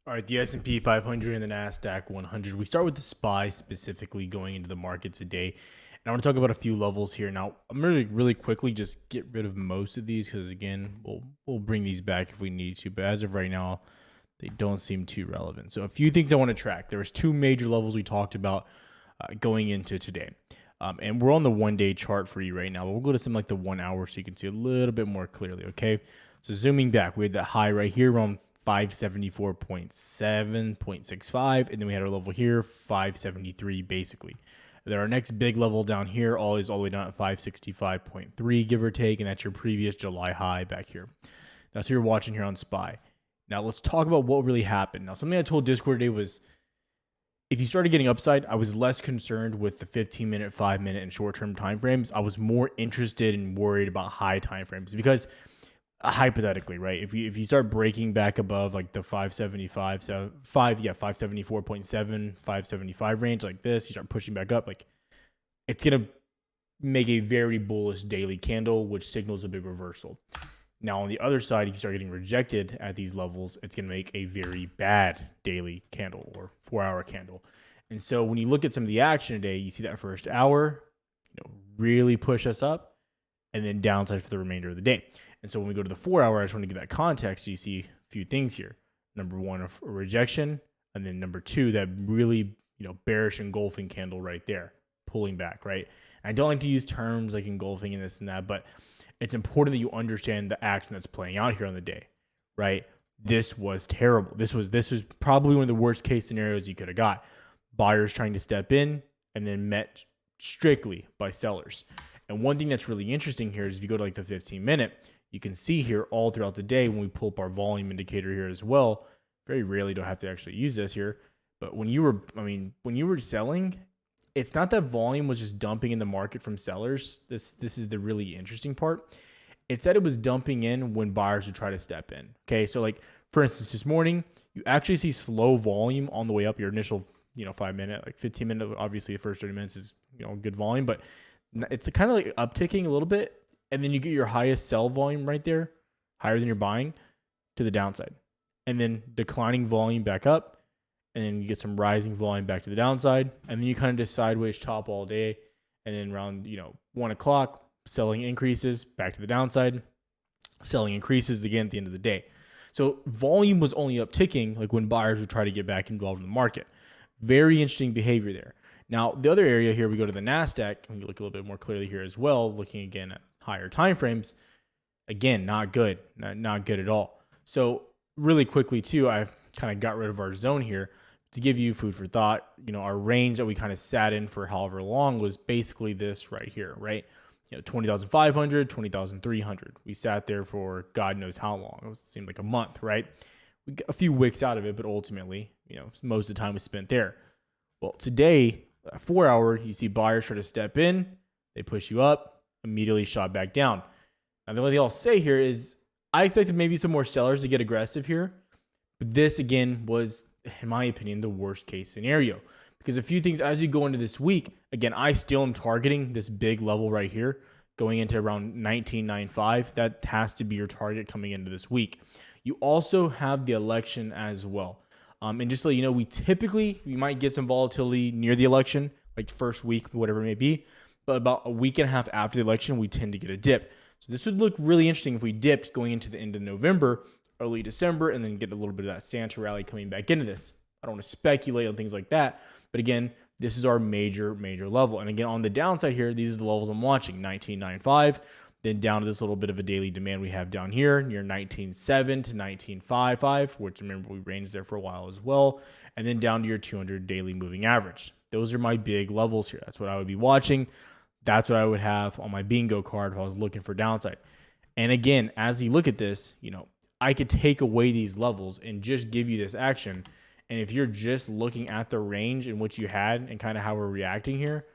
All right, the S&P 500 and the Nasdaq 100. We start with the SPY specifically going into the market today. And I want to talk about a few levels here. Now, I'm going to really quickly just get rid of most of these because, again, we'll bring these back if we need to. But as of right now, they don't seem too relevant. So a few things I want to track. There was two major levels we talked about going into today. And we're on the one-day chart for you right now. But we'll go to something like the 1 hour so you can see a little bit more clearly, okay? So zooming back, we had that high right here around 574.7.65, and then we had our level here, 573 basically. Then our next big level down here is all the way down at 565.3, give or take, and that's your previous July high back here. That's what you're watching here on SPY. Now let's talk about what really happened. Now something I told Discord today was, if you started getting upside, I was less concerned with the 15-minute, 5-minute, and short-term time frames. I was more interested and worried about high time frames because hypothetically, right? If you start breaking back above like the 574.7, 575 range like this, you start pushing back up, like it's gonna make a very bullish daily candle, which signals a big reversal. Now on the other side, if you start getting rejected at these levels, it's gonna make a very bad daily candle or 4-hour candle. And so when you look at some of the action today, you see that first hour, really push us up, and then downside for the remainder of the day. And so when we go to the 4 hour, I just want to give that context. You see a few things here. Number one, a rejection. And then number two, that really, bearish engulfing candle right there, pulling back, right? And I don't like to use terms like engulfing and this and that, but it's important that you understand the action that's playing out here on the day, right? This was terrible. This was probably one of the worst case scenarios you could have got. Buyers trying to step in and then met strictly by sellers. And one thing that's really interesting here is if you go to like the 15-minute, you can see here all throughout the day when we pull up our volume indicator here as well. Very rarely do I have to actually use this here. But when you were selling, it's not that volume was just dumping in the market from sellers. This is the really interesting part. It's that it was dumping in when buyers would try to step in. Okay, so like for instance, this morning, you actually see slow volume on the way up. Your initial 5-minute, like 15-minute, obviously the first 30 minutes is good volume, but it's kind of like upticking a little bit. And then you get your highest sell volume right there, higher than you're buying, to the downside. And then declining volume back up. And then you get some rising volume back to the downside. And then you kind of just sideways chop all day. And then around 1 o'clock, selling increases back to the downside. Selling increases again at the end of the day. So volume was only upticking like when buyers would try to get back involved in the market. Very interesting behavior there. Now, the other area here, we go to the Nasdaq, and we look a little bit more clearly here as well, looking again at higher time frames. Again, not good, not good at all. So really quickly too, I've kind of got rid of our zone here to give you food for thought. Our range that we kind of sat in for however long was basically this right here, right? 20,500, 20,300. We sat there for God knows how long. It seemed like a month, right? We got a few wicks out of it, but ultimately, most of the time was spent there. Well, today, 4 hour, you see buyers try to step in, they push you up, immediately shot back down. Now, the only thing I'll say here is I expected maybe some more sellers to get aggressive here, but this again was, in my opinion, the worst case scenario. Because a few things as you go into this week, again, I still am targeting this big level right here, going into around 19.95. That has to be your target coming into this week. You also have the election as well. And just so you know, we might get some volatility near the election, like first week, whatever it may be. But about a week and a half after the election, we tend to get a dip. So this would look really interesting if we dipped going into the end of November, early December, and then get a little bit of that Santa rally coming back into this. I don't want to speculate on things like that. But again, this is our major level. And again, on the downside here, these are the levels I'm watching, 19.95. Then down to this little bit of a daily demand we have down here near 19.7 to 19.55, which remember we ranged there for a while as well. And then down to your 200 daily moving average. Those are my big levels here. That's what I would be watching. That's what I would have on my bingo card if I was looking for downside. And again, as you look at this, I could take away these levels and just give you this action. And if you're just looking at the range in which you had and kind of how we're reacting here,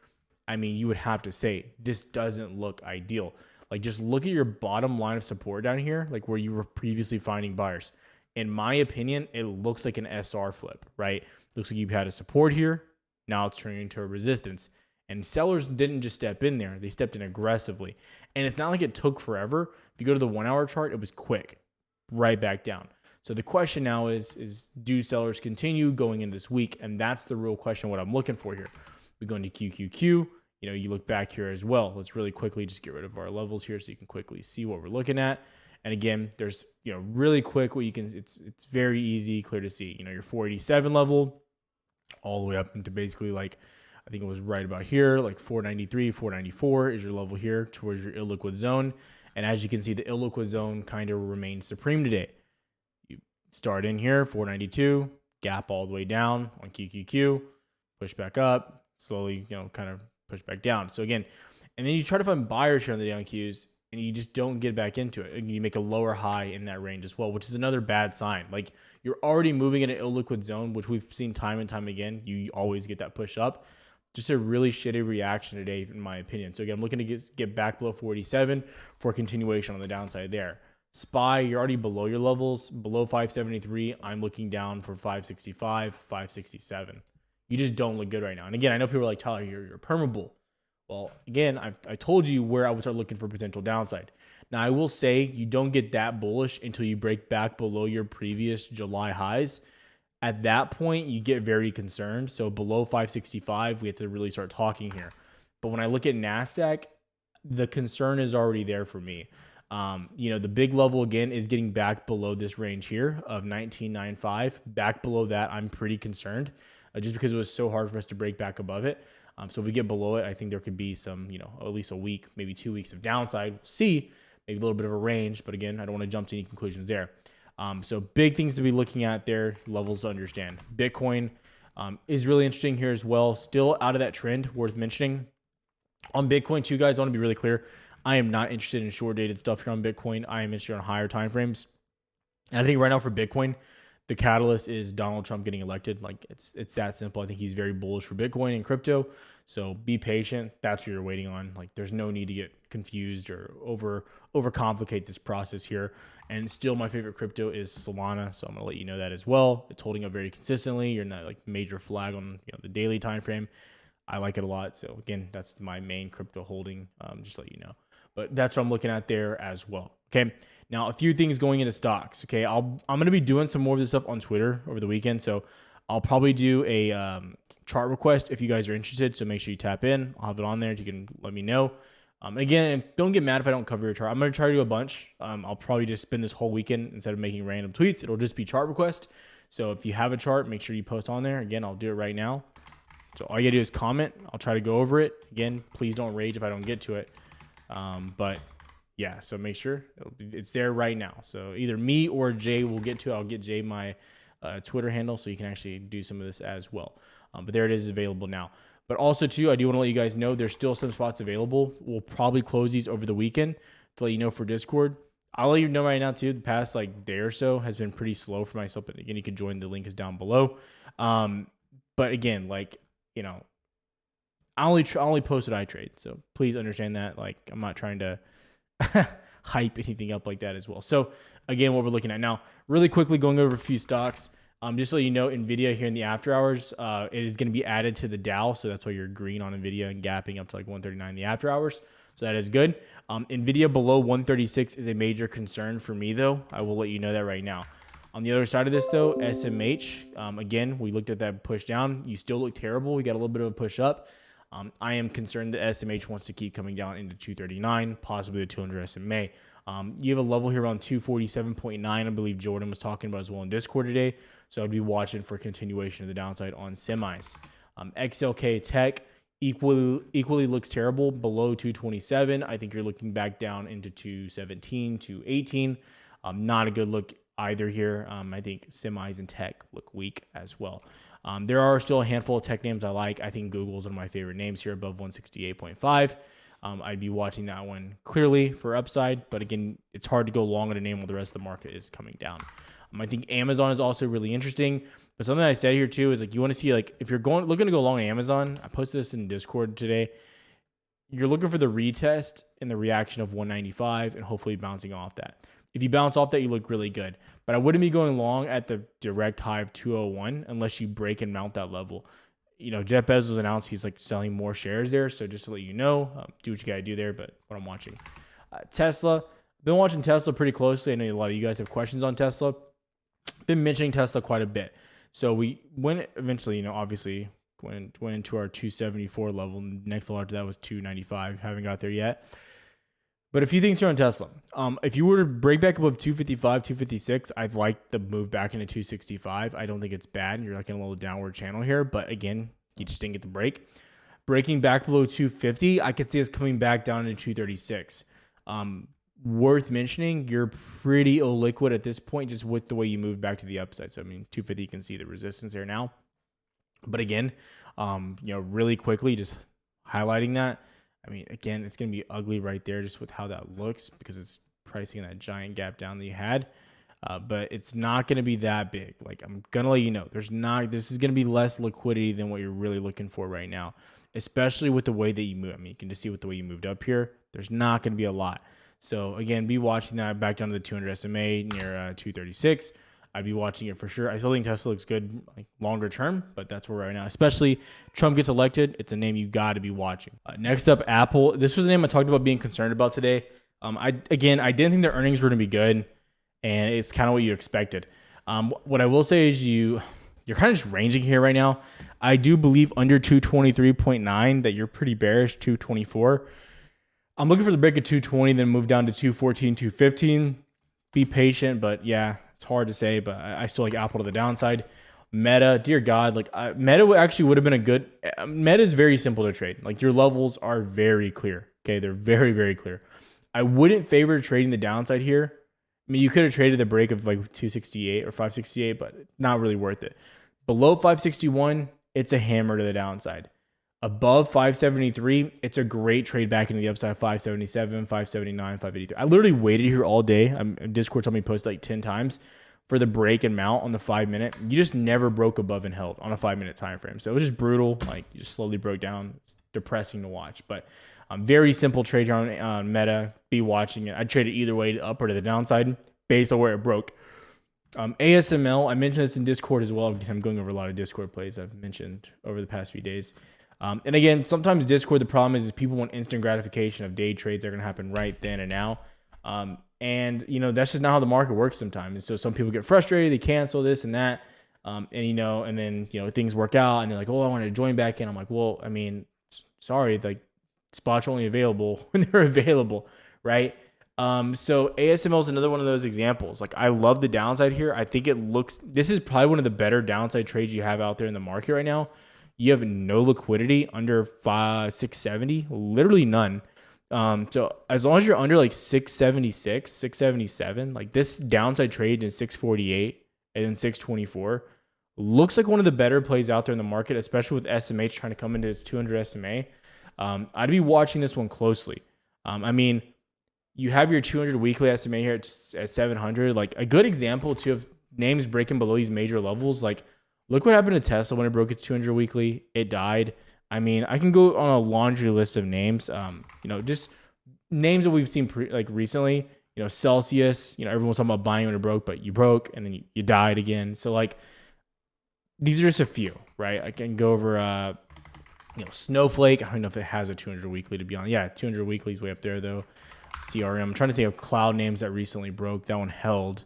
you would have to say this doesn't look ideal. Like just look at your bottom line of support down here, like where you were previously finding buyers. In my opinion, it looks like an SR flip, right? Looks like you've had a support here. Now it's turning into a resistance. And sellers didn't just step in there. They stepped in aggressively. And it's not like it took forever. If you go to the 1 hour chart, it was quick, right back down. So the question now is do sellers continue going in this week? And that's the real question, what I'm looking for here. We go into QQQ, you know, you look back here as well. Let's really quickly just get rid of our levels here so you can quickly see what we're looking at. And again, there's, you know, really quick what you can, it's very easy, clear to see, you know, your 487 level all the way up into basically like, I think it was right about here, like 493, 494 is your level here towards your illiquid zone. And as you can see, the illiquid zone kind of remains supreme today. You start in here, 492, gap all the way down on QQQ, push back up, slowly, you know, kind of push back down. So again, and then you try to find buyers here on the down Qs and you just don't get back into it. And you make a lower high in that range as well, which is another bad sign. Like you're already moving in an illiquid zone, which we've seen time and time again. You always get that push up. Just a really shitty reaction today, in my opinion. So again, I'm looking to get back below 487 for continuation on the downside there. SPY, you're already below your levels, below 573. I'm looking down for 565, 567. You just don't look good right now. And again, I know people are like, Tyler, you're permeable. Well, again, I told you where I would start looking for potential downside. Now, I will say you don't get that bullish until you break back below your previous July highs. At that point, you get very concerned. So below 565, we have to really start talking here. But when I look at Nasdaq, the concern is already there for me. You know, the big level again is getting back below this range here of 19.95. Back below that, I'm pretty concerned just because it was so hard for us to break back above it. So if we get below it, I think there could be some, you know, at least a week, maybe 2 weeks of downside. We'll see, maybe a little bit of a range. But again, I don't want to jump to any conclusions there. So big things to be looking at there, levels to understand. Bitcoin is really interesting here as well. Still out of that trend, worth mentioning. On Bitcoin too, guys, I want to be really clear. I am not interested in short-dated stuff here on Bitcoin. I am interested on higher time frames. And I think right now for Bitcoin, the catalyst is Donald Trump getting elected. Like it's that simple. I think he's very bullish for Bitcoin and crypto. So be patient. That's what you're waiting on. Like there's no need to get confused or overcomplicate this process here. And still my favorite crypto is Solana. So I'm going to let you know that as well. It's holding up very consistently. You're in that like major flag on, you know, the daily time frame. I like it a lot. So again, that's my main crypto holding. Just to let you know. But that's what I'm looking at there as well. Okay. Now, a few things going into stocks. Okay. I'm going to be doing some more of this stuff on Twitter over the weekend. So I'll probably do a chart request if you guys are interested. So make sure you tap in. I'll have it on there. You can let me know. Again, don't get mad if I don't cover your chart. I'm going to try to do a bunch. I'll probably just spend this whole weekend instead of making random tweets. It'll just be chart request. So if you have a chart, make sure you post on there. Again, I'll do it right now. So all you gotta do is comment. I'll try to go over it. Again, please don't rage if I don't get to it. But yeah, so make sure it's there right now. So either me or Jay will get to it. I'll get Jay my Twitter handle so you can actually do some of this as well. But there it is available now. But also too, I do want to let you guys know there's still some spots available. We'll probably close these over the weekend to let you know for Discord. I'll let you know right now too, the past like day or so has been pretty slow for myself. But again, you can join. The link is down below. But again, like, you know, I only post what I trade. So please understand that. Like, I'm not trying to hype anything up like that as well. So again, what we're looking at now, really quickly going over a few stocks. Just so you know, NVIDIA here in the after hours, it is going to be added to the Dow. So that's why you're green on NVIDIA and gapping up to like 139 in the after hours. So that is good. NVIDIA below 136 is a major concern for me, though. I will let you know that right now. On the other side of this, though, SMH, again, we looked at that push down. You still look terrible. We got a little bit of a push up. I am concerned that SMH wants to keep coming down into 239, possibly the 200 SMA. You have a level here around 247.9. I believe Jordan was talking about as well in Discord today. So I'd be watching for continuation of the downside on semis. XLK Tech equally looks terrible below 227. I think you're looking back down into 217, 218. Not a good look either here. I think semis and tech look weak as well. There are still a handful of tech names I like. I think Google's one of my favorite names here above 168.5. I'd be watching that one clearly for upside, but again, it's hard to go long on a name while the rest of the market is coming down. I think Amazon is also really interesting, but something I said here too is like, you want to see, like, if you're looking to go long on Amazon, I posted this in Discord today. You're looking for the retest and the reaction of 195 and hopefully bouncing off that. If you bounce off that, you look really good, but I wouldn't be going long at the direct high of 201 unless you break and mount that level. You know, Jeff Bezos announced he's like selling more shares there. So just to let you know, do what you got to do there. But what I'm watching, Tesla, been watching Tesla pretty closely. I know a lot of you guys have questions on Tesla. been mentioning Tesla quite a bit. So we went eventually, you know, obviously went into our 274 level. Next level after that was 295. Haven't got there yet. But a few things here on Tesla. If you were to break back above 255, 256, I'd like the move back into 265. I don't think it's bad. You're like in a little downward channel here. But again, you just didn't get the break. Breaking back below 250, I could see us coming back down to 236. Worth mentioning, you're pretty illiquid at this point just with the way you move back to the upside. So, I mean, 250, you can see the resistance there now. But again, you know, really quickly, just highlighting that. I mean, again, it's going to be ugly right there just with how that looks because it's pricing that giant gap down that you had. But it's not going to be that big. Like, I'm going to let you know, this is going to be less liquidity than what you're really looking for right now, especially with the way that you move. I mean, you can just see with the way you moved up here, there's not going to be a lot. So again, be watching that back down to the 200 SMA near 236. I'd be watching it for sure. I still think Tesla looks good like longer term, but that's where we're right now. Especially Trump gets elected, it's a name you got to be watching. Next up, Apple. This was a name I talked about being concerned about today. I didn't think their earnings were going to be good, and it's kind of what you expected. What I will say is you're kind of just ranging here right now. I do believe under 223.9 that you're pretty bearish. 224. I'm looking for the break of 220, then move down to 214, 215. Be patient, but yeah, it's hard to say, but I still like Apple to the downside. Meta, dear God, like Meta actually would have been a good. Meta is very simple to trade. Like your levels are very clear. Okay, they're very, very clear. I wouldn't favor trading the downside here. I mean, you could have traded the break of like 268 or 568, but not really worth it. Below 561, it's a hammer to the downside. Above 573, it's a great trade back into the upside. 577, 579, 583. I literally waited here all day. Discord told me to post like 10 times for the break and mount on the 5 minute. You just never broke above and held on a 5 minute time frame. So it was just brutal. Like you just slowly broke down. It's depressing to watch. But very simple trade here on Meta. Be watching it. I'd trade it either way, up or to the downside, based on where it broke. ASML, I mentioned this in Discord as well. I'm going over a lot of Discord plays I've mentioned over the past few days. And again, sometimes Discord, the problem is people want instant gratification of day trades that are going to happen right then and now. And, you know, that's just not how the market works sometimes. And so some people get frustrated, they cancel this and that. And, you know, and then, you know, things work out and they're like, oh, I want to join back in. I'm like, well, I mean, sorry, like spots are only available when they're available, right? So ASML is another one of those examples. Like I love the downside here. I think this is probably one of the better downside trades you have out there in the market right now. You have no liquidity under 670, literally none. So as long as you're under like 676, 677, like this downside trade in 648 and then 624 looks like one of the better plays out there in the market, especially with SMH trying to come into its 200 SMA. I'd be watching this one closely. I mean, you have your 200 weekly SMA here at 700. Like a good example too of names breaking below these major levels. Like look what happened to Tesla when it broke its 200 weekly. It died. I mean, I can go on a laundry list of names. You know, just names that we've seen recently. You know, Celsius. You know, everyone's talking about buying when it broke, but you broke and then you died again. So like, these are just a few, right? I can go over. You know, Snowflake. I don't know if it has a 200 weekly to be honest. Yeah, 200 weekly is way up there though. CRM. I'm trying to think of cloud names that recently broke. That one held.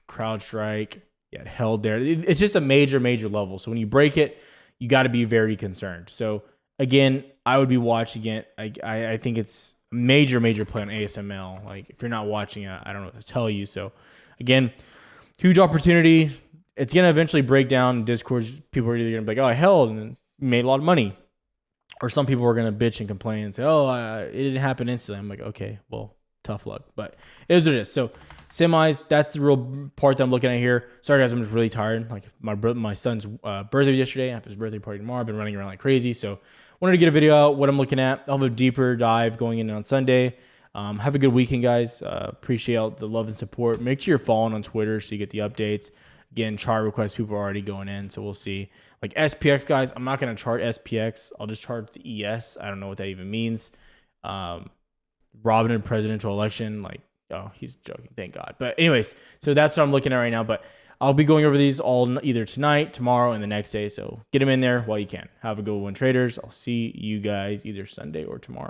CrowdStrike. Yeah, it held there. It's just a major level. So when you break it, you got to be very concerned. So again, I would be watching it. I think it's a major play on ASML. Like if you're not watching it, I don't know what to tell you. So again, huge opportunity. It's going to eventually break down. Discord, people are either going to be like, oh, I held and made a lot of money. Or some people are going to bitch and complain and say, oh, it didn't happen instantly. I'm like, okay, well, tough luck. But it is what it is. So semis, that's the real part that I'm looking at here. Sorry, guys, I'm just really tired. Like my son's birthday yesterday. I have his birthday party tomorrow. I've been running around like crazy. So wanted to get a video out, what I'm looking at. I'll have a deeper dive going in on Sunday. Have a good weekend, guys. Appreciate all the love and support. Make sure you're following on Twitter so you get the updates. Again, chart requests, people are already going in, so we'll see. Like SPX, guys, I'm not going to chart SPX. I'll just chart the ES. I don't know what that even means. Robin presidential election, like, oh, he's joking. Thank God. But anyways, so that's what I'm looking at right now. But I'll be going over these all either tonight, tomorrow, and the next day. So get them in there while you can. Have a good one, traders. I'll see you guys either Sunday or tomorrow.